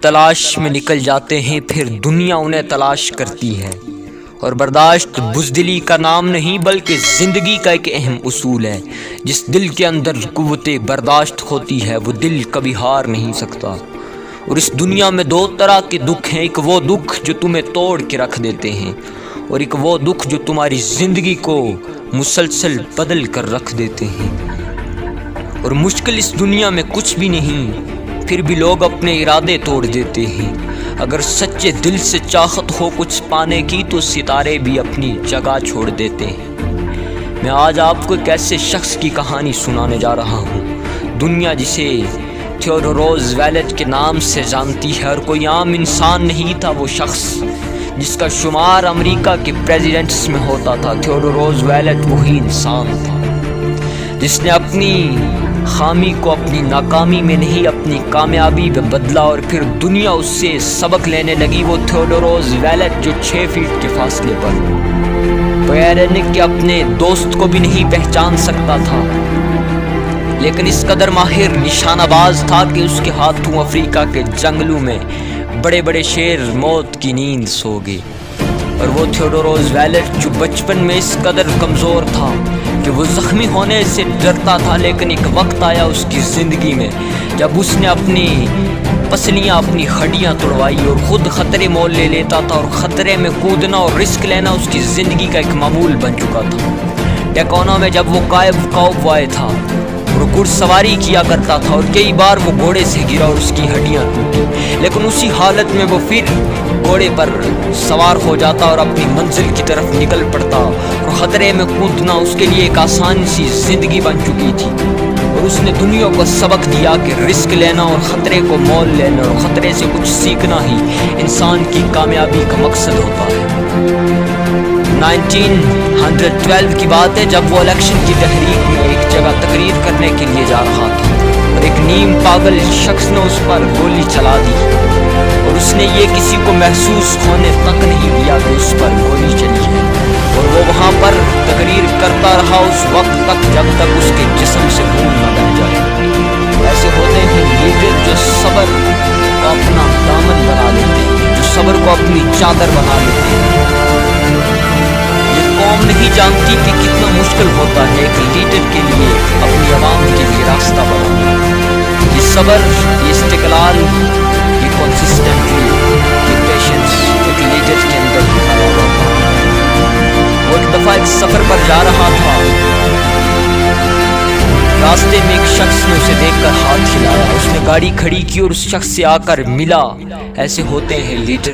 تلاش میں نکل جاتے ہیں پھر دنیا انہیں تلاش کرتی ہے۔ اور برداشت بزدلی کا نام نہیں بلکہ زندگی کا ایک اہم اصول ہے۔ جس دل کے اندر قوت برداشت ہوتی ہے وہ دل کبھی ہار نہیں سکتا۔ اور اس دنیا میں دو طرح کے دکھ ہیں، ایک وہ دکھ جو تمہیں توڑ کے رکھ دیتے ہیں اور ایک وہ دکھ جو تمہاری زندگی کو مسلسل بدل کر رکھ دیتے ہیں۔ اور مشکل اس دنیا میں کچھ بھی نہیں، پھر بھی لوگ اپنے ارادے توڑ دیتے ہیں۔ اگر سچے دل سے چاہت ہو کچھ پانے کی تو ستارے بھی اپنی جگہ چھوڑ دیتے ہیں۔ میں آج آپ کو ایک ایسے شخص کی کہانی سنانے جا رہا ہوں، دنیا جسے تھیوڈور روزویلٹ کے نام سے جانتی ہے، اور کوئی عام انسان نہیں تھا وہ شخص جس کا شمار امریکہ کے پریزیڈنٹس میں ہوتا تھا۔ تھیوڈور روزویلٹ وہی انسان تھا جس نے اپنی خامی کو اپنی ناکامی میں نہیں اپنی کامیابی میں بدلا، اور پھر دنیا اس سے سبق لینے لگی۔ وہ تھیوڈور روزویلٹ جو 6 فیٹ کے فاصلے پر بغیر کہ اپنے دوست کو بھی نہیں پہچان سکتا تھا، لیکن اس قدر ماہر نشانہ باز تھا کہ اس کے ہاتھوں افریقہ کے جنگلوں میں بڑے بڑے شیر موت کی نیند سو گئے۔ اور وہ تھیوڈور روزویلٹ جو بچپن میں اس قدر کمزور تھا کہ وہ زخمی ہونے سے ڈرتا تھا، لیکن ایک وقت آیا اس کی زندگی میں جب اس نے اپنی پسلیاں اپنی ہڈیاں توڑوائی اور خود خطرے مول لے لیتا تھا، اور خطرے میں کودنا اور رسک لینا اس کی زندگی کا ایک معمول بن چکا تھا۔ ٹیکونا میں جب وہ کاؤبوائے تھا اور گھڑ سواری کیا کرتا تھا، اور کئی بار وہ گھوڑے سے گرا اور اس کی ہڈیاں ٹوٹی، لیکن اسی حالت میں وہ پھر گھوڑے پر سوار ہو جاتا اور اپنی منزل کی طرف نکل پڑتا، اور خطرے میں کودنا اس کے لیے ایک آسان سی زندگی بن چکی تھی۔ اور اس نے دنیا کو سبق دیا کہ رسک لینا اور خطرے کو مول لینا اور خطرے سے کچھ سیکھنا ہی انسان کی کامیابی کا مقصد ہوتا ہے۔ 1912 کی بات ہے جب وہ الیکشن کی تحریک میں ایک جگہ تقریر کرنے کے لیے جا رہا تھا، اور ایک نیم پاگل شخص نے اس پر گولی چلا دی، اور اس نے یہ کسی کو محسوس ہونے تک نہیں دیا کہ اس پر گولی چلی ہے، اور وہ وہاں پر تقریر کرتا رہا اس وقت تک جب تک اس کے جسم سے خون نہ بہ جائے۔ ایسے ہوتے ہیں لیڈر جو صبر کو اپنا دامن بنا لیتے ہیں، جو صبر کو اپنی چادر بنا لیتے ہیں۔ یہ قوم نہیں جانتی کہ کتنا مشکل ہوتا ہے ایک لیڈر کے لیے اپنی عوام کے لیے راستہ بنانا۔ یہ صبر، یہ استقلال، یہ کنسسٹنٹلی، یہ پیشنس ایک لیڈر کے اندر دکھایا ہوتا ہے۔ وہ ایک دفعہ ایک سفر پر جا رہا تھا، راستے میں ایک شخص نے اسے دیکھ کر ہاتھ ہلایا، اس نے گاڑی کھڑی کی اور اس شخص سے آ کر ملا۔ ایسے ہوتے ہیں لیڈر۔